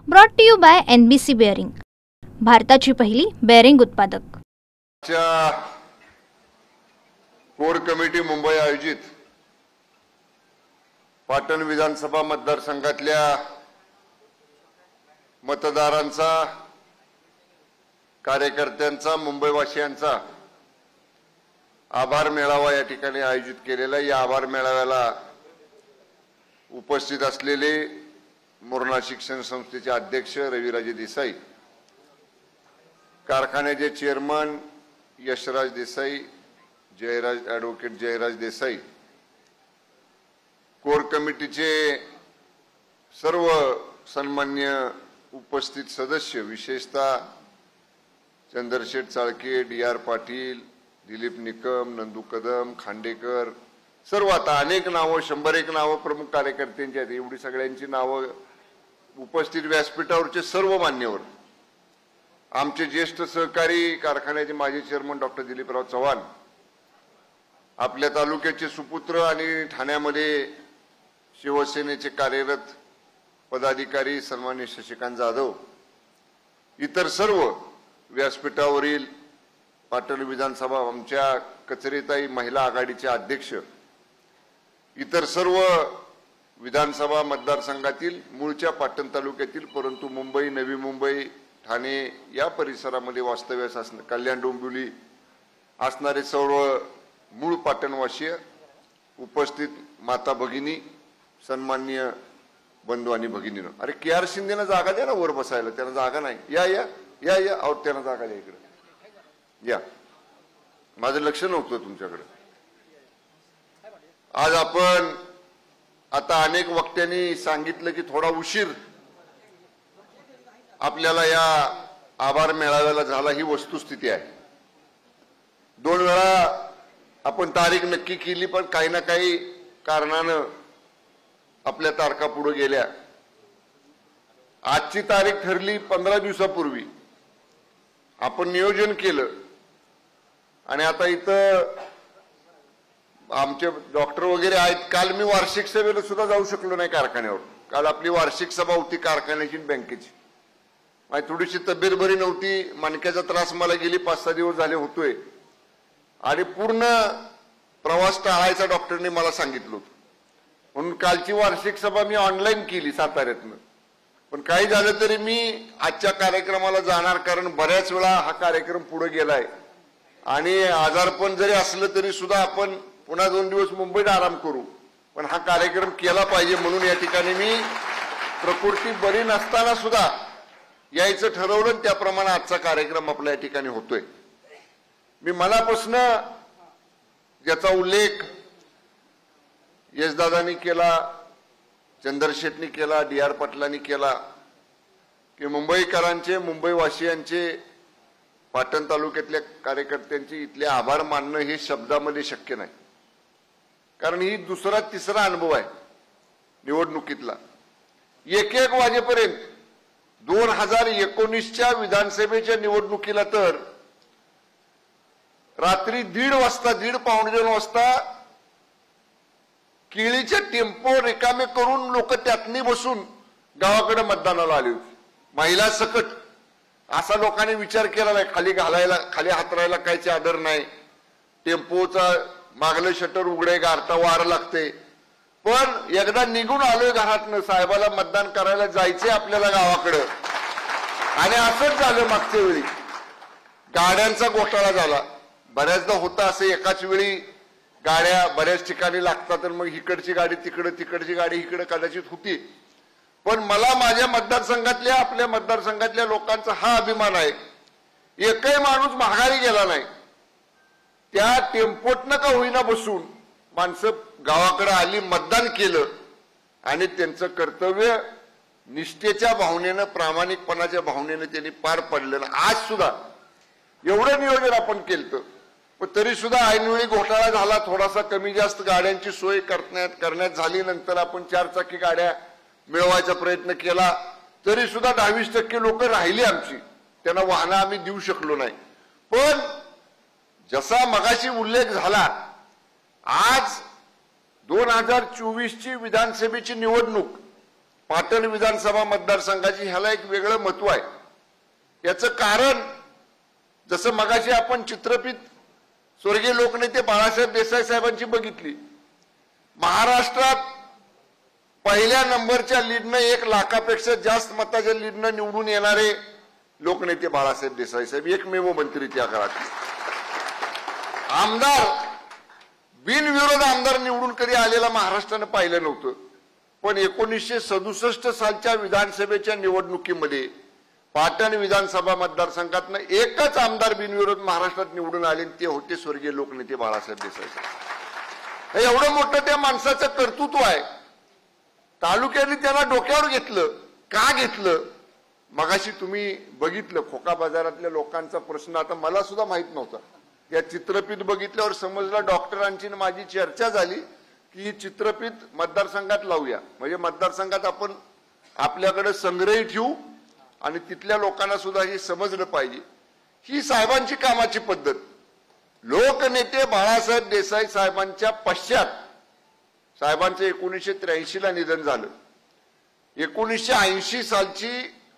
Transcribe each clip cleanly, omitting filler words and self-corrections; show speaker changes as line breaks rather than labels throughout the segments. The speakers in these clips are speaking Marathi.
Brought to you by NBC bearing, भारताची पहिली बेअरिंग उत्पादक।
कोर कमिटी मुंबई आयोजित पाटण विधानसभा मतदारसंघातल्या मतदारांचा, कार्यकर्त्यांचा, मुंबईवासियांचा आभार मेळावा या ठिकाणी आयोजित केलेला। या आभार मेळाव्याला उपस्थित असलेले मुर्ना शिक्षण संस्थेचे अध्यक्ष रविराजे देसाई, कारखान्याचे chairman Yashraj Desai, advocate Jayraj Desai, core कमिटीचे सर्व सन्मान्य उपस्थित सदस्य, विशेषतः चंद्रशेठ चाळके, DR पाटील, दिलीप निकम, नंदू कदम, खांडेकर, सर्व आता अनेक नावं, 101 नावं प्रमुख कार्यकर्त्यांची आहेत। एवढी सगळ्यांची नावं उपस्थित व्यासपीठावरचे सर्व मान्यवर, आमचे ज्येष्ठ सहकारी कारखान्याचे माजी चेअरमन डॉक्टर दिलीपराव चव्हाण, आपल्या तालुक्याचे सुपुत्र आणि ठाण्यामध्ये शिवसेनेचे कार्यरत पदाधिकारी सन्माननीय शशिकांत जाधव, इतर सर्व व्यासपीठावरील पाटण विधानसभा आमच्या कचरेताई महिला आघाडीचे अध्यक्ष, इतर सर्व विधानसभा मतदारसंघातील मूळच्या पाटण तालुक्यातील परंतु मुंबई, नवी मुंबई, ठाणे या परिसरामध्ये वास्तव्यास असणारे, कल्याण डोंबिवली असणारे सर्व मूळ पाटणवासीय, उपस्थित माता भगिनी, सन्माननीय बंधू आणि भगिनीनो, अरे KR शिंदेना जागा द्या ना वर बसायला, त्यांना जागा नाही। या या या या और त्यांना जागा द्या, इकडे या, माझं लक्ष नव्हतं तुमच्याकडे। आज आपण आता अनेक वक्त्यांनी सांगितलं की थोडा उशीर आपल्याला या आभार मेळाव्याला झाला, ही वस्तुस्थिती आहे। 2 वेळा आपण तारीख नक्की केली, पण काही ना काही कारणानं आपल्या तारखा पुढे गेल्या। आजची तारीख ठरली 15 दिवसापूर्वी, आपण नियोजन केलं आणि आता इथं आमचे डॉक्टर वगैरे आहेत। काल मी वार्षिक सभेला सुद्धा जाऊ शकलो नाही कारखान्यावर, काल आपली वार्षिक सभा होती कारखान्याची बँकेची। माझी थोडीशी तब्येत बरी नव्हती, मणक्याचा त्रास मला गेली 5-6 दिवस झाले होतोय आणि पूर्ण प्रवास टाळायचा डॉक्टरने मला सांगितलं होतं, म्हणून कालची वार्षिक सभा मी ऑनलाईन केली साताऱ्यातनं। पण काही झालं तरी मी आजच्या कार्यक्रमाला जाणार, कारण बऱ्याच वेळा हा कार्यक्रम पुढे गेलाय आणि आजारपण जरी असलं तरी सुद्धा आपण पुन्हा 2 दिवस मुंबईत आराम करू, पण हा कार्यक्रम केला पाहिजे म्हणून या ठिकाणी मी प्रकृती बरी नसताना सुद्धा यायचं ठरवलं, त्याप्रमाणे आजचा कार्यक्रम आपल्या या ठिकाणी होतोय। मी मनापासून याचा उल्लेख यशदादांनी केला, चंद्रशेठनी केला, DR पाटलांनी केला की मुंबईकरांचे, मुंबईवासियांचे, पाटण तालुक्यातल्या कार्यकर्त्यांचे इथले आभार मानणं हे शब्दामध्ये शक्य नाही, कारण ही दुसरा तिसरा अनुभव आहे निवडणुकीतला। 1-1 वाजेपर्यंत 2019च्या विधानसभेच्या निवडणुकीला तर रात्री 1:30 वाजता, 1:30-1:45 वाजता केळीचे टेम्पो रिकामे करून लोक त्यातनी बसून गावाकडे मतदानाला आले होते, महिला सकट। असा लोकांनी विचार केला नाही, खाली घालायला, खाली हातरायला काही चादर नाही, टेम्पोचा मागलं शटर उघडे, गारता वारं लागते, पण एकदा निघून आलोय घरातनं, साहेबाला मतदान करायला जायचंय आपल्याला गावाकडं। आणि असंच झालं मागच्या वेळी, गाड्यांचा घोटाळा झाला। बऱ्याचदा होता असं, एकाच वेळी गाड्या बऱ्याच ठिकाणी लागतात, तर मग इकडची गाडी तिकडे, तिकडची गाडी इकडे कदाचित होती। पण मला माझ्या मतदारसंघातल्या, आपल्या मतदारसंघातल्या लोकांचा हा अभिमान आहे, एकही माणूस माघारी गेला नाही। त्या टेम्पोतनं का होईना बसून माणसं गावाकडे आली, मतदान केलं आणि त्यांचं कर्तव्य निष्ठेच्या भावनेनं, प्रामाणिकपणाच्या भावनेनं त्यांनी पार पडलं। आज सुद्धा एवढं नियोजन आपण केलं, पण तरी सुद्धा ऐनवेळी घोटाळा झाला, थोडासा कमी जास्त गाड्यांची सोय करण्यात झाली। नंतर आपण 4 चाकी गाड्या मिळवायचा प्रयत्न केला, तरी सुद्धा 10-20% लोक राहिली आमची, त्यांना वाहनं आम्ही देऊ शकलो नाही। पण जसा मगाशी उल्लेख झाला, आज 2024ची विधानसभेची निवडणूक पाटण विधानसभा मतदारसंघाची ह्याला एक वेगळं महत्व आहे। याचं कारण जसं मगाशी आपण चित्रफित स्वर्गीय लोकनेते बाळासाहेब देसाई साहेबांची बघितली, महाराष्ट्रात पहिल्या नंबरच्या लीडनं 1 लाखापेक्षा जास्त मताच्या लीडनं निवडून येणारे लोकनेते बाळासाहेब देसाई साहेब एकमेव मंत्री त्या काळात। आमदार बिनविरोध आमदार निवडून कधी आलेला महाराष्ट्रानं पाहिलं नव्हतं, पण 1967 सालच्या विधानसभेच्या निवडणुकीमध्ये पाटण विधानसभा मतदारसंघातनं एकच आमदार बिनविरोध महाराष्ट्रात निवडून आले, ते होते स्वर्गीय लोकनेते बाळासाहेब देसाई साहेब। एवढं मोठं त्या माणसाचं कर्तृत्व आहे। तालुक्याने त्याला डोक्यावर घेतलं, का घेतलं? मगाशी तुम्ही बघितलं खोका बाजारातल्या लोकांचा प्रश्न, आता मला सुद्धा माहित नव्हता, या चित्रफित बघितल्यावर समजलं। डॉक्टरांची माझी चर्चा झाली की ही चित्रफित मतदारसंघात लावूया, म्हणजे मतदारसंघात आपण आपल्याकडे संग्रही ठेवू आणि तिथल्या लोकांना सुद्धा हे समजलं पाहिजे। ही साहेबांची कामाची पद्धत। लोकनेते बाळासाहेब देसाई साहेबांच्या पश्चात साहेबांचं 1983 ला निधन झालं। 1980 सालची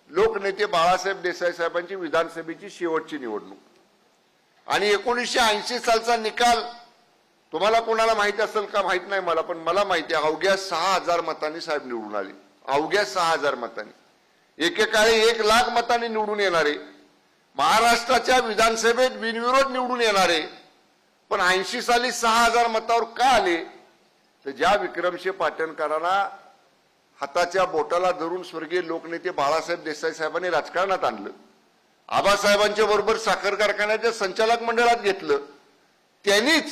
लोकनेते बाळासाहेब देसाई साहेबांची विधानसभेची शेवटची निवडणूक आणि 1980 सालचा निकाल तुम्हाला कोणाला माहिती असेल का माहित नाही मला, पण मला माहिती आहे अवघ्या 6000 मतांनी साहेब निवडून आले। अवघ्या 6000 मतांनी, एकेकाळी 1 लाख मतांनी निवडून येणारे, महाराष्ट्राच्या विधानसभेत बिनविरोध निवडून येणारे, पण 80 साली 6000 मतावर का आले? तर ज्या विक्रमसिंह पाटणकरांना हाताच्या बोटाला धरून स्वर्गीय लोकनेते बाळासाहेब देसाई साहेबांनी राजकारणात आणलं, आबासाहेबांच्या बरोबर साखर कारखान्याच्या संचालक मंडळात घेतलं, त्यांनीच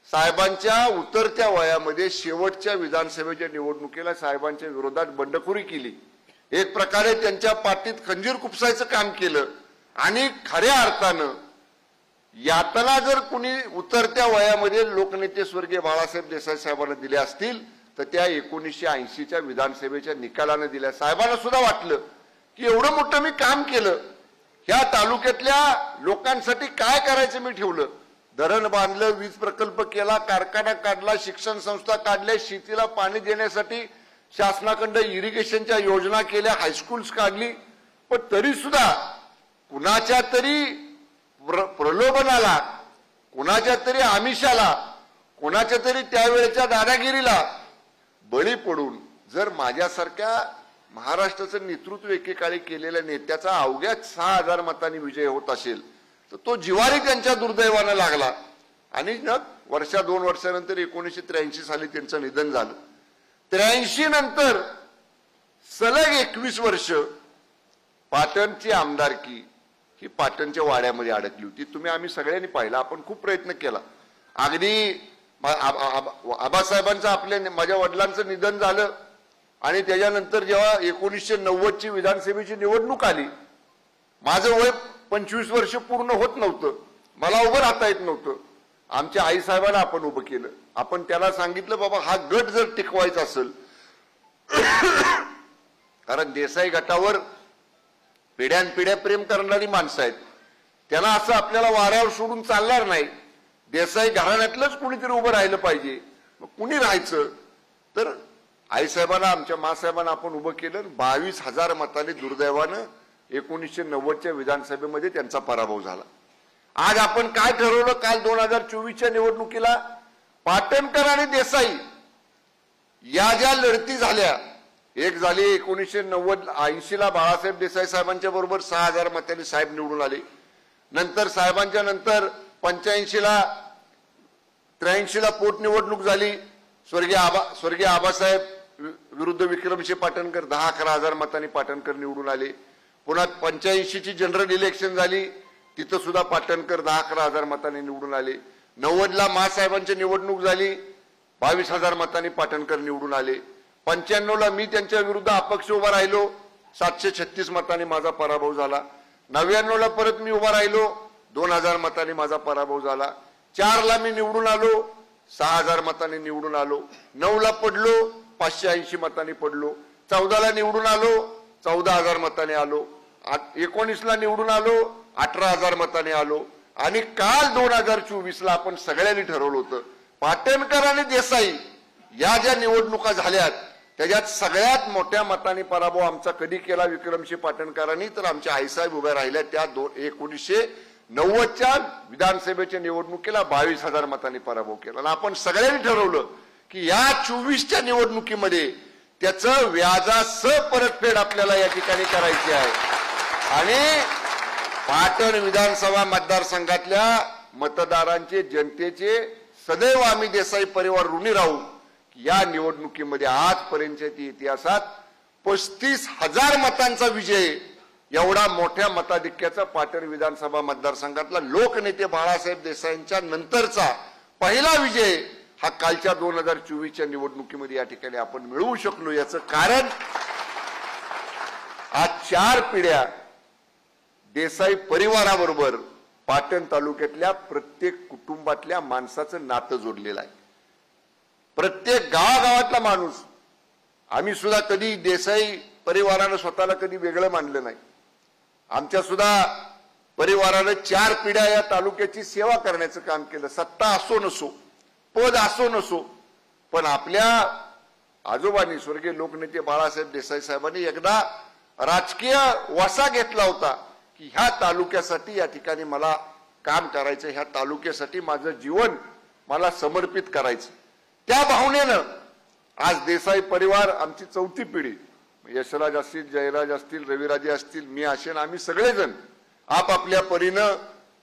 साहेबांच्या उतरत्या वयामध्ये शेवटच्या विधानसभेच्या निवडणुकीला साहेबांच्या विरोधात बंडखोरी केली। एक प्रकारे त्यांच्या पाठीत खंजीर खुपसायचं काम केलं आणि खऱ्या अर्थानं यातना जर कुणी उतरत्या वयामध्ये लोकनेते स्वर्गीय बाळासाहेब देसाई साहेबांना दिल्या असतील तर त्या 1980च्या विधानसभेच्या निकालानं दिल्या। साहेबांना सुद्धा वाटलं की एवढं मोठं मी काम केलं, ह्या तालुक्यातल्या लोकांसाठी काय करायचं मी ठेवलं, धरण बांधलं, वीज प्रकल्प केला, कारखाना काढला, शिक्षण संस्था काढल्या, शेतीला पाणी देण्यासाठी शासनाकडे इरिगेशनच्या योजना केल्या, हायस्कूल्स काढली, पण तरी सुद्धा कुणाच्या तरी प्रलोभनाला, कुणाच्या तरी आमिषाला, कुणाच्या तरी त्यावेळेच्या दादागिरीला बळी पडून जर माझ्यासारख्या महाराष्ट्राचं नेतृत्व एकेकाळी केलेल्या नेत्याचा अवघ्या 6000 मतांनी विजय होत असेल तर तो जिव्हारी त्यांच्या दुर्दैवानं लागला आणि 2 वर्षानंतर 1983 साली त्यांचं निधन झालं। 83 नंतर सलग 21 वर्ष पाटणची आमदारकी ही पाटणच्या वाड्यामध्ये अडकली होती। आम्ही सगळ्यांनी पाहिलं, आपण खूप प्रयत्न केला। अगदी आबासाहेबांचं आपल्या माझ्या वडिलांचं निधन झालं आणि त्याच्यानंतर जेव्हा 1990ची विधानसभेची निवडणूक आली, माझं वय 25 वर्ष पूर्ण होत नव्हतं, मला उभं राहता येत नव्हतं। आमच्या आई साहेबांना आपण उभं केलं, आपण त्याला सांगितलं बाबा हा गट जर टिकवायचा असेल कारण देसाई गटावर पिढ्यानपिढ्या प्रेम करणारी माणसं आहेत, त्यांना असं आपल्याला वाऱ्यावर सोडून चालणार नाही, देसाई घराण्यातलंच कुणीतरी उभं राहिलं पाहिजे। मग कुणी राहायचं? तर आईसाहेबांना आमच्या मासाहेबांना आपण उभं केलं, 22,000 मतांनी दुर्दैवानं 1990च्या विधानसभेमध्ये त्यांचा पराभव झाला। आज आपण काय ठरवलं? काल 2024च्या निवडणुकीला पाटणकर आणि देसाई या ज्या लढती झाल्या, एक झाली 1980 ला बाळासाहेब देसाई साहेबांच्या बरोबर 6000 मतांनी साहेब निवडून आले, नंतर साहेबांच्या नंतर 85 ला 83 ला पोटनिवडणूक झाली, स्वर्गीय आबासाहेब विरुद्ध विक्रमसिंह पाटणकर 10-11 मतांनी पाटणकर निवडून आले। पुन्हा 85 ची जनरल इलेक्शन झाली, तिथं सुद्धा पाटणकर 10-11 मतांनी निवडून आले। 90 ला मासाहेबांची निवडणूक झाली, 22,000 मतांनी पाटणकर निवडून आले। 95 ला मी त्यांच्या विरुद्ध अपक्ष उभा राहिलो, 736 मतांनी माझा पराभव झाला। 99 ला परत मी उभा राहिलो, 2000 मतांनी माझा पराभव झाला। 4 ला मी निवडून आलो, 6000 मतांनी निवडून आलो। 9 ला पडलो, 580 मतांनी पडलो। 14 ला निवडून आलो, 14000 मतांनी आलो। 19 ला निवडून आलो, 18000 मतांनी आलो। आणि काल 2024 ला आपण सगळ्यांनी ठरवलं होतं पाटणकर आणि देसाई या ज्या निवडणुका झाल्यात त्याच्यात सगळ्यात मोठ्या मताने पराभव आमचा कधी केला विक्रमसिंह पाटणकरांनी, तर आमच्या आईसाहेब उभ्या राहिल्या त्या 1990च्या विधानसभेच्या निवडणुकीला 22,000 मतांनी पराभव केला. आणि आपण सगळ्यांनी ठरवलं की या 24च्या निवडणुकीमध्ये त्याचं व्याजासह परतफेड आपल्याला या ठिकाणी करायची आहे. आणि पाटण विधानसभा मतदारसंघातल्या मतदारांचे, जनतेचे सदैव आम्ही देसाई परिवार ऋणी राहू. या निवडणुकीमध्ये आजपर्यंतच्या इतिहासात 35,000 मतांचा विजय, एवढा मोठ्या मताधिक्याचा पाटण विधानसभा मतदारसंघातला लोकनेते बाळासाहेब देसाईंच्या नंतरचा पहिला विजय हा कालच्या 2024च्या निवडणुकीमध्ये या ठिकाणी आपण मिळवू शकलो. याचं कारण आज 4 पिढ्या देसाई परिवाराबरोबर पाटण तालुक्यातल्या प्रत्येक कुटुंबातल्या माणसाचं नातं जोडलेलं आहे. प्रत्येक गावागावातला माणूस. आम्ही सुद्धा कधी देसाई परिवारानं स्वतःला कधी वेगळं मानलं नाही. आमच्या सुद्धा परिवारानं 4 पिढ्या या तालुक्याची सेवा करण्याचं काम केलं. सत्ता असो नसो, पद असो नसो, पण आपल्या आजोबांनी, स्वर्गीय लोकनेते बाळासाहेब देसाई साहेबांनी एकदा राजकीय वसा घेतला होता की ह्या तालुक्यासाठी या ठिकाणी मला काम करायचं, ह्या तालुक्यासाठी माझं जीवन मला समर्पित करायचं. त्या भावनेनं आज देसाई परिवार, आमची 4थी पिढी, यशराज असतील, जयराज असतील, रविराजे असतील, मी असेल, आम्ही सगळेजण आपापल्या परीनं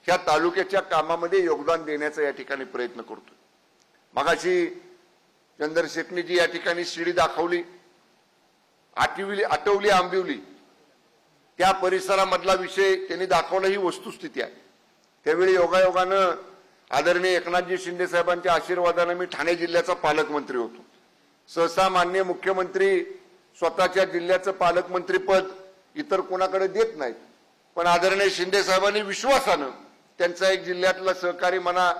ह्या तालुक्याच्या कामामध्ये योगदान देण्याचा या ठिकाणी प्रयत्न करतोय. मगाशी चंद्रशेखरजी या ठिकाणी शिडी दाखवली, आटवली आंबिवली, त्या परिसरामधला विषय त्यांनी दाखवला. ही वस्तुस्थिती आहे. त्यावेळी योगायोगानं आदरणीय एकनाथजी शिंदे साहेबांच्या आशीर्वादाने मी ठाणे जिल्ह्याचा पालकमंत्री होतो. सहसा माननीय मुख्यमंत्री स्वतःच्या जिल्ह्याचं पालकमंत्रीपद इतर कोणाकडे देत नाहीत, पण आदरणीय शिंदे साहेबांनी विश्वासानं त्यांचा एक जिल्ह्यातला सहकारी म्हणा,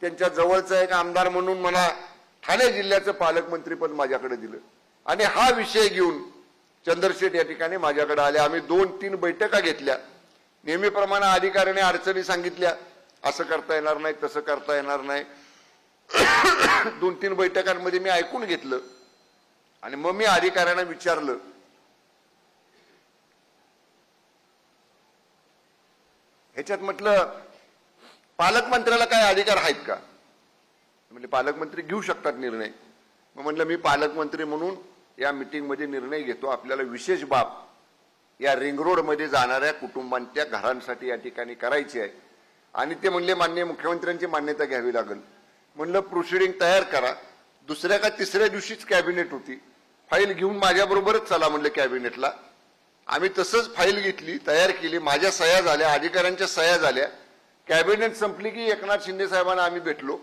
त्यांच्या जवळचा एक आमदार म्हणून म्हणा, ठाणे जिल्ह्याचं पालकमंत्रीपद माझ्याकडे दिलं. आणि हा विषय घेऊन चंद्रशेठ या ठिकाणी माझ्याकडे आले. आम्ही 2-3 बैठका घेतल्या. नेहमीप्रमाणे अधिकाऱ्याने अडचणी सांगितल्या, असं करता येणार नाही, तसं करता येणार नाही. 2-3 बैठकांमध्ये मी ऐकून घेतलं आणि मग मी अधिकाऱ्यांना विचारलं, ह्याच्यात म्हटलं पालकमंत्र्याला काय अधिकार आहेत का? म्हणजे पालकमंत्री घेऊ शकतात निर्णय. मग म्हटलं मी पालकमंत्री म्हणून या मीटिंगमध्ये निर्णय घेतो. आपल्याला विशेष बाब या रिंग रोडमध्ये जाणाऱ्या कुटुंबांच्या घरांसाठी या ठिकाणी करायची आहे. आणि ते म्हणले माननीय मुख्यमंत्र्यांची मान्यता घ्यावी लागेल. म्हणलं प्रोसिडिंग तयार करा. दुसऱ्या का तिसऱ्या दिवशीच कॅबिनेट होती. फाईल घेऊन माझ्याबरोबरच चला म्हणलं कॅबिनेटला. आम्ही तसंच फाईल घेतली, तयार केली, माझ्या सह्या झाल्या, अधिकाऱ्यांच्या सह्या झाल्या. कॅबिनेट संपली की एकनाथ शिंदे साहेबांना आम्ही भेटलो.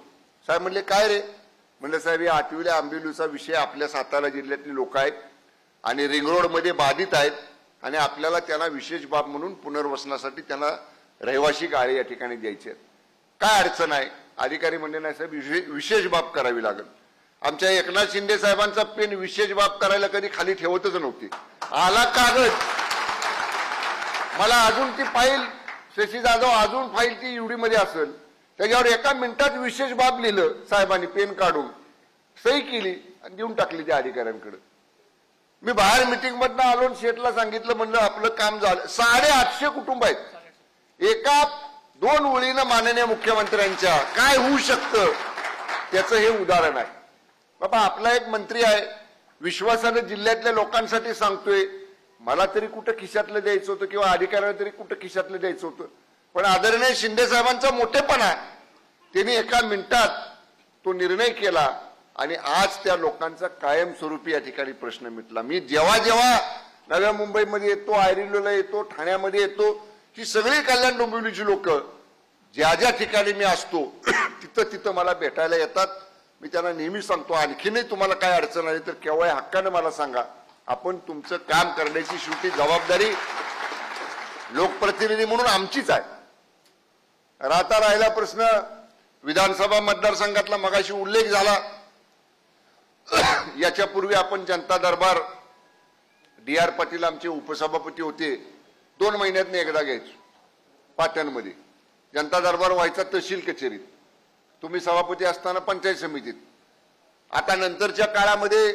साहेब म्हणले काय रे? म्हणलं साहेब या आठवीला आंबिवलीचा विषय आपल्या सातारा जिल्ह्यातली लोक आहेत आणि रिंग रोडमध्ये बाधित आहेत आणि आपल्याला त्यांना विशेष बाब म्हणून पुनर्वसनासाठी त्यांना रहिवासी गाळे या ठिकाणी द्यायचे आहेत. काय अडचण आहे? अधिकारी म्हणले नाही साहेब विशेष बाब करावी लागेल. आमच्या एकनाथ शिंदे साहेबांचा पेन विशेष बाब करायला कधी खाली ठेवतच नव्हती. आला कागद, मला अजून ती फाईल शशी जाधव अजून फाईल ती युडीमध्ये असेल, त्याच्यावर एका मिनिटात विशेष बाब लिहिलं साहेबांनी, पेन काढून सही केली आणि देऊन टाकली त्या अधिकाऱ्यांकडे. मी बाहेर मिटिंग मधनं आलो, शेठला सांगितलं, म्हणलं आपलं काम झालं. 850 कुटुंब आहेत. एका 2 ओळीनं माननीय मुख्यमंत्र्यांच्या काय होऊ शकतं त्याचं हे उदाहरण आहे. बाबा आपला एक मंत्री आहे, विश्वासानं जिल्ह्यातल्या लोकांसाठी सांगतोय. मला तरी कुठं खिशातलं द्यायचं होतं किंवा अधिकाऱ्याला तरी कुठं खिशातलं द्यायचं होतं, पण आदरणीय शिंदे साहेबांचा मोठेपणा, त्यांनी एका मिनिटात तो निर्णय केला आणि आज त्या लोकांचा कायमस्वरूपी या ठिकाणी प्रश्न मिटला. मी जेव्हा जेव्हा नव्या मुंबईमध्ये येतो, आयरिलोला येतो, ठाण्यामध्ये येतो, ही सगळी कल्याण डोंबिवलीची लोक ज्या ज्या ठिकाणी मी असतो तिथं तिथं मला भेटायला येतात. मी त्यांना नेहमी सांगतो, आणखीनही तुम्हाला काय अडचण आली तर केव्हाही हक्कानं मला सांगा. आपण तुमचं काम करण्याची शेवटी जबाबदारी लोकप्रतिनिधी म्हणून आमचीच आहे. राहता राहिला प्रश्न विधानसभा मतदारसंघातला मगाशी उल्लेख झाला. याच्यापूर्वी आपण जनता दरबार डी.आर. पाटील आमचे उपसभापती होते, 2 महिन्यातनं एकदा घ्यायचो पाटणमध्ये. जनता दरबार व्हायचा तहसील कचेरीत, तुम्ही सभापती असताना पंचायत समितीत. आता नंतरच्या काळामध्ये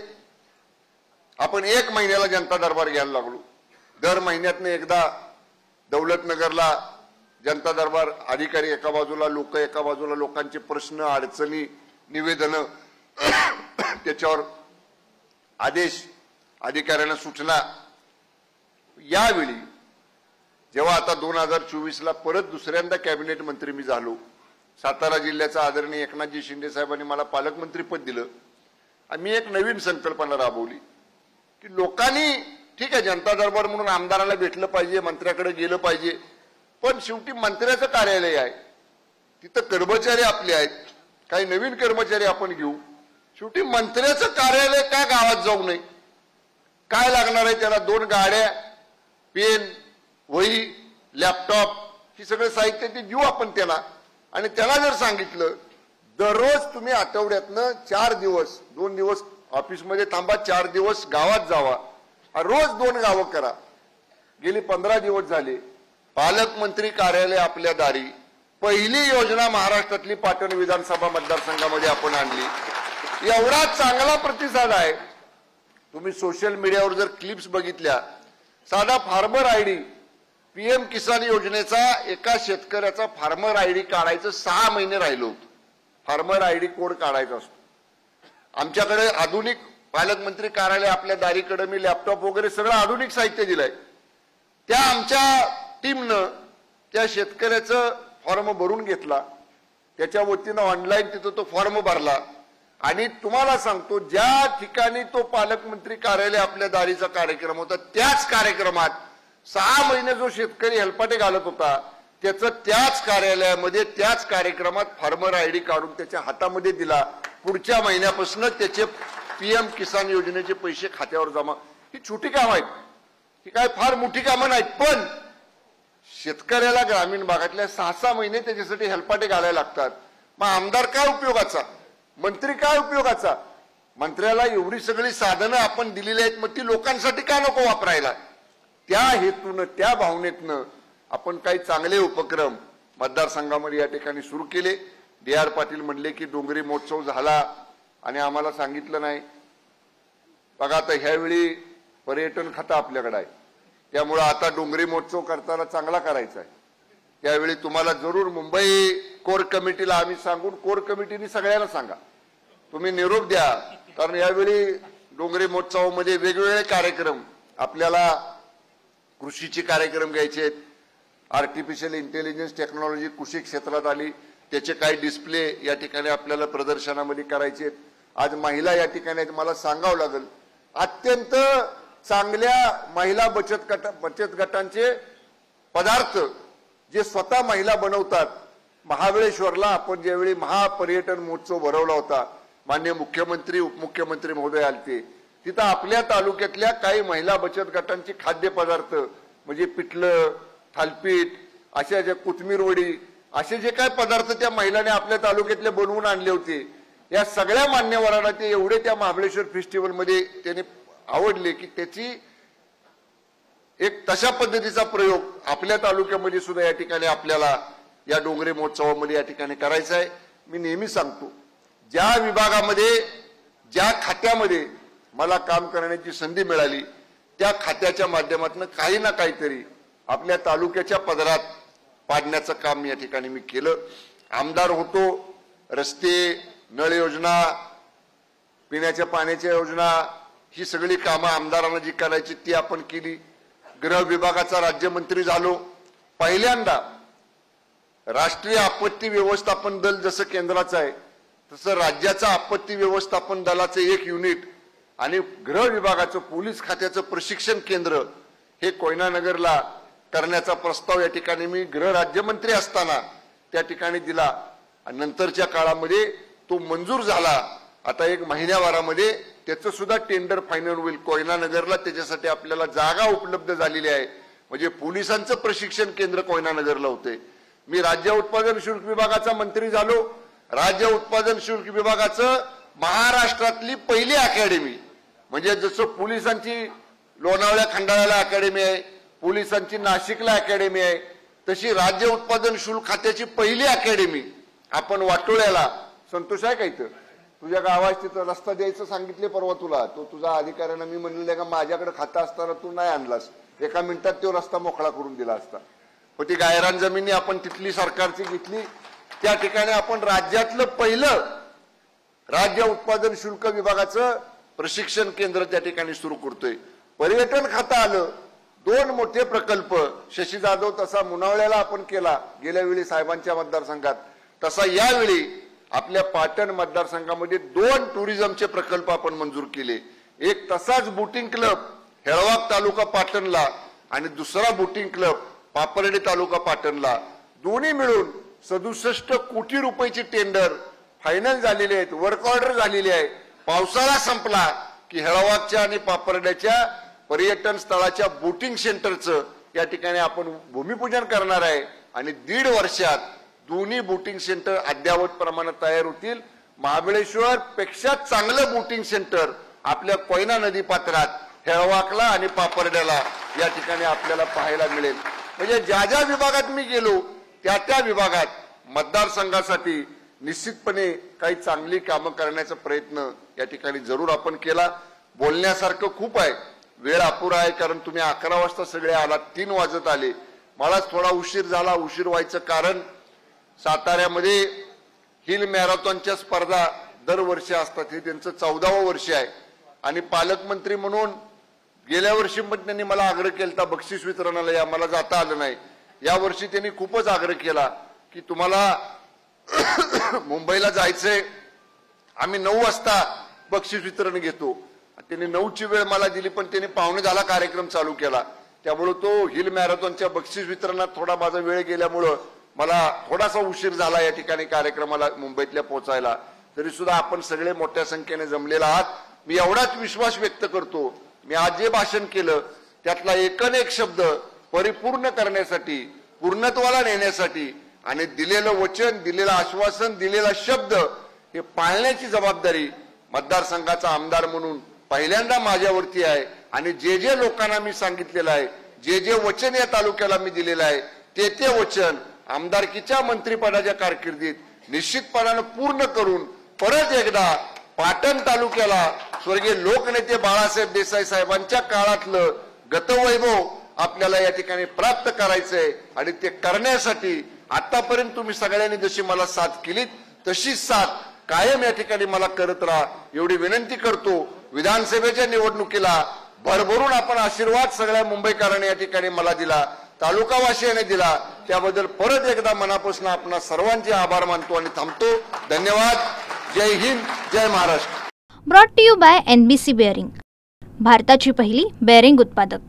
आपण 1 महिन्याला जनता दरबार घ्यायला लागलो. दर महिन्यातनं एकदा दौलतनगरला जनता दरबार, अधिकारी एका बाजूला, लोक एका बाजूला, लोकांचे प्रश्न, अडचणी, निवेदनं, त्याच्यावर आदेश, अधिकाऱ्यांना सूचना. यावेळी जेव्हा आता 2024ला परत दुसऱ्यांदा कॅबिनेट मंत्री मी झालो, सातारा जिल्ह्याचा आदरणीय एकनाथजी शिंदे साहेबांनी मला पालकमंत्री पद दिलं आणि मी एक नवीन संकल्पना राबवली की लोकांनी ठीक आहे जनता दरबार म्हणून आमदाराला भेटलं पाहिजे, मंत्र्याकडे गेलं पाहिजे, पण शेवटी मंत्र्याचं कार्यालय आहे, तिथं कर्मचारी आपले आहेत, काही नवीन कर्मचारी आपण घेऊ. शेवटी मंत्र्याचं कार्यालय का गावात जाऊ नये? काय लागणार आहे त्याला? 2 गाड्या, पेन, वही, लॅपटॉप, ही सगळं साहित्य ते देऊ आपण त्याला. आणि त्याला जर सांगितलं दररोज तुम्ही आठवड्यातनं 4 दिवस, 2 दिवस ऑफिसमध्ये थांबा, 4 दिवस गावात जावा, रोज 2 गावं करा. गेली 15 दिवस झाले पालकमंत्री कार्यालय आपल्या दारी. पहिली योजना महाराष्ट्रातली पाटण विधानसभा मतदारसंघामध्ये आपण आणली. एवढा चांगला प्रतिसाद आहे. तुम्ही सोशल मीडियावर जर क्लिप्स बघितल्या, साधा फार्मर आयडी, पीएम किसान योजनेचा एका शेतकऱ्याचा फार्मर आयडी काढायचं 6 महिने राहिलो होतं. फार्मर आयडी कोड काढायचा असतो. आमच्याकडे आधुनिक पालकमंत्री कार्यालय आपल्या दारीकडे मी लॅपटॉप वगैरे सगळं आधुनिक साहित्य दिलंय. त्या आमच्या टीमनं त्या शेतकऱ्याचं फॉर्म भरून घेतला, त्याच्या वतीनं ऑनलाईन तिथं तो फॉर्म भरला आणि तुम्हाला सांगतो ज्या ठिकाणी तो पालकमंत्री कार्यालय आपल्या दारीचा कार्यक्रम होता त्याच कार्यक्रमात 6 महिने जो शेतकरी हेलपाटे घालत होता त्याचं त्याच कार्यालयामध्ये त्याच कार्यक्रमात फार्मर आयडी काढून त्याच्या हातामध्ये दिला. पुढच्या महिन्यापासून त्याचे पीएम किसान योजनेचे पैसे खात्यावर जमा. ही छोटी कामं आहेत, ही काय फार मोठी कामं नाहीत, पण शेतकऱ्याला ग्रामीण भागातल्या 6-6 महिने त्याच्यासाठी हेलपाटे घालायला लागतात. मग आमदार काय उपयोगाचा? मंत्री काय उपयोगाचा? मंत्र्याला एवढी सगळी साधनं आपण दिलेली आहेत, मग ती लोकांसाठी का नको वापरायला? त्या हेतून, त्या भावनेतनं आपण काही चांगले उपक्रम मतदारसंघामध्ये या ठिकाणी सुरू केले. डी.आर. पाटील म्हणले की डोंगरी महोत्सव झाला आणि आम्हाला सांगितलं नाही. बघा आता ह्यावेळी पर्यटन खातं आपल्याकडे आहे, त्यामुळे आता डोंगरी महोत्सव करताना चांगला करायचा आहे. त्यावेळी तुम्हाला जरूर मुंबई कोर कमिटीला आम्ही सांगून, कोर कमिटीने सगळ्यांना सांगा, तुम्ही निरोप द्या, कारण यावेळी डोंगरी महोत्सवामध्ये वेगवेगळे कार्यक्रम आपल्याला, कृषीचे कार्यक्रम घ्यायचे आहेत, आर्टिफिशियल इंटेलिजन्स टेक्नॉलॉजी कृषी क्षेत्रात आली त्याचे काही डिस्प्ले या ठिकाणी आपल्याला प्रदर्शनामध्ये करायचे आहेत. आज महिला या ठिकाणी मला सांगावं लागेल, अत्यंत चांगल्या महिला बचत गटांचे पदार्थ जे स्वतः महिला बनवतात. महाबळेश्वरला आपण ज्यावेळी महापर्यटन महोत्सव भरवला होता, माननीय मुख्यमंत्री उपमुख्यमंत्री महोदय आलते, तिथं आपल्या तालुक्यातल्या काही महिला बचत गटांचे खाद्यपदार्थ म्हणजे पिठलं, थालपीठ, अशा ज्या कोथमीर वडी, असे जे काही पदार्थ त्या महिलांनी आपल्या तालुक्यातले बनवून आणले होते, या सगळ्या मान्यवरांना ते एवढे त्या महाबळेश्वर फेस्टिवलमध्ये त्याने आवडले की त्याची एक तशा पद्धतीचा प्रयोग आपल्या तालुक्यामध्ये सुद्धा या ठिकाणी आपल्याला या डोंगरी महोत्सवामध्ये या ठिकाणी करायचा आहे. मी नेहमी सांगतो, ज्या विभागामध्ये, ज्या खात्यामध्ये मला काम करण्याची संधी मिळाली त्या खात्याच्या माध्यमातून काही ना काहीतरी आपल्या तालुक्याच्या पदरात पाडण्याचं काम या ठिकाणी मी केलं. आमदार होतो, रस्ते, नळ योजना, पिण्याच्या पाण्याच्या योजना, ही सगळी कामं आमदारांना जी करायची ती आपण केली. गृह विभागाचा राज्यमंत्री झालो. पहिल्यांदा राष्ट्रीय आपत्ती व्यवस्थापन दल जसं केंद्राचं आहे तसं राज्याचं आपत्ती व्यवस्थापन दलाचं एक युनिट आणि गृह विभागाचं पोलीस खात्याचं प्रशिक्षण केंद्र हे कोयना नगरला करण्याचा प्रस्ताव या ठिकाणी मी गृह राज्यमंत्री असताना त्या ठिकाणी दिला आणि नंतरच्या काळामध्ये तो मंजूर झाला. आता 1 महिन्याभरामध्ये त्याचं सुद्धा टेंडर फायनल होईल. कोयना नगरला त्याच्यासाठी आपल्याला जागा उपलब्ध झालेली आहे. म्हणजे पोलिसांचं प्रशिक्षण केंद्र कोयना नगरला होते. मी राज्य उत्पादन शुल्क विभागाचा मंत्री झालो. राज्य उत्पादन शुल्क विभागाचं महाराष्ट्रातली पहिली अकॅडमी, म्हणजे जसं पोलिसांची लोणावळ्या खंडाळ्याला अकॅडमी आहे, पोलिसांची नाशिकला अकॅडमी आहे, तशी राज्य उत्पादन शुल्क खात्याची पहिली अकॅडमी आपण वाटोळ्याला, संतोष आहे का इथं, तुझ्या गावात तिथं रस्ता द्यायचं सांगितले परवा तुला, तो तुझा अधिकाऱ्यांना मी म्हणलेलं का माझ्याकडे खाता असताना तू नाही आणलास, एका मिनिटात तो रस्ता मोकळा करून दिला असता. पण ती गायरान जमिनी आपण तिथली सरकारची घेतली. त्या ठिकाणी आपण राज्यातलं पहिलं राज्य उत्पादन शुल्क विभागाचं प्रशिक्षण केंद्र त्या ठिकाणी सुरू करतोय. पर्यटन खातं आलं. 2 मोठे प्रकल्प शशी जाधव तसा मुनावळ्याला आपण केला गेल्या वेळी साहेबांच्या मतदारसंघात, तसा यावेळी आपल्या पाटण मतदारसंघामध्ये 2 टुरिझमचे प्रकल्प आपण मंजूर केले. एक तसाच बोटिंग क्लब हेळवाक तालुका पाटणला आणि दुसरा बोटिंग क्लब पापर्डे तालुका पाटणला. दोन्ही मिळून 67 कोटी रुपयाची टेंडर फायनल झालेले आहेत, वर्क ऑर्डर झालेली आहे. पावसाळा संपला की हेळवाकच्या आणि पापर्ड्याच्या पर्यटन स्थळाच्या बोटिंग सेंटरचं या ठिकाणी आपण भूमिपूजन करणार आहे आणि 1.5 वर्षात दोन्ही बोटिंग सेंटर अद्ययावत प्रमाणात तयार होतील. महाबळेश्वर पेक्षा चांगलं बोटिंग सेंटर आपल्या कोयना नदी पात्रात हेळवाकला आणि पापर्ड्याला या ठिकाणी आपल्याला पाहायला मिळेल. म्हणजे ज्या ज्या विभागात मी गेलो त्या त्या विभागात मतदारसंघासाठी निश्चितपणे काही चांगली कामं करण्याचा प्रयत्न या ठिकाणी जरूर आपण केला. बोलण्यासारखं खूप आहे, वेळ अपुरा आहे, कारण तुम्ही 11 वाजता सगळे आलात, 3 वाजत आले. मलाच थोडा उशीर झाला. उशीर व्हायचं कारण साताऱ्यामध्ये हिल मॅरेथॉनच्या स्पर्धा दरवर्षी असतात, हे त्यांचं 14वं वर्ष आहे. आणि पालकमंत्री म्हणून गेल्या वर्षी पण त्यांनी मला आग्रह केला बक्षीस वितरणाला या, मला जाता आलं नाही. या वर्षी त्यांनी खूपच आग्रह केला की तुम्हाला मुंबईला जायचंय, आम्ही 9 वाजता बक्षीस वितरण घेतो. त्यांनी 9ची वेळ मला दिली, पण त्यांनी 9:45ला कार्यक्रम चालू केला. त्यामुळे तो हिल मॅरेथॉनच्या बक्षीस वितरणात थोडा माझा वेळ गेल्यामुळं मला थोडासा उशीर झाला या ठिकाणी कार्यक्रमाला मुंबईतल्या पोहोचायला. तरी सुद्धा आपण सगळे मोठ्या संख्येने जमलेला आहात. मी एवढाच विश्वास व्यक्त करतो, मी आज जे भाषण केलं त्यातला एकन-एक शब्द परिपूर्ण करण्यासाठी, पूर्णत्वाला नेण्यासाठी आणि दिलेलं वचन, दिलेलं आश्वासन, दिलेला शब्द हे पाळण्याची जबाबदारी मतदारसंघाचा आमदार म्हणून पहिल्यांदा माझ्यावरती आहे. आणि जे जे लोकांना मी सांगितलेलं आहे, जे जे वचन या तालुक्याला मी दिलेलं आहे, ते वचन आमदारकीच्या मंत्रिपदाच्या कारकिर्दीत निश्चितपणानं पूर्ण करून परत एकदा पाटण तालुक्याला स्वर्गीय लोकनेते बाळासाहेब देसाई साहेबांच्या काळातलं गतवैभव आपल्याला या ठिकाणी प्राप्त करायचंय. आणि ते करण्यासाठी आतापर्यंत तुम्ही सगळ्यांनी जशी मला साथ केलीत तशीच साथ कायम या ठिकाणी मला करत राहा एवढी विनंती करतो. विधानसभेच्या निवडणुकीला भरभरून आपण आशीर्वाद सगळ्या मुंबईकरांनी या ठिकाणी मला दिला, तालुकावासियांनी दिला, त्याबद्दल परत एकदा मनापासून आपण सर्वांचे आभार मानतो आणि थांबतो. धन्यवाद. जय हिंद, जय Maharashtra.
Brought to you by NBC bearing, भारताची पहिली बेअरिंग उत्पादक.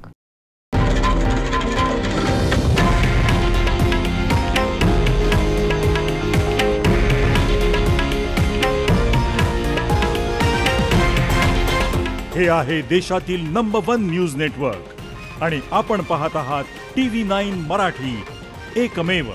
हे आहे देशातील नंबर 1 न्यूज नेटवर्क आणि आपण पाहत आहात TV9 मराठी, एकमेव.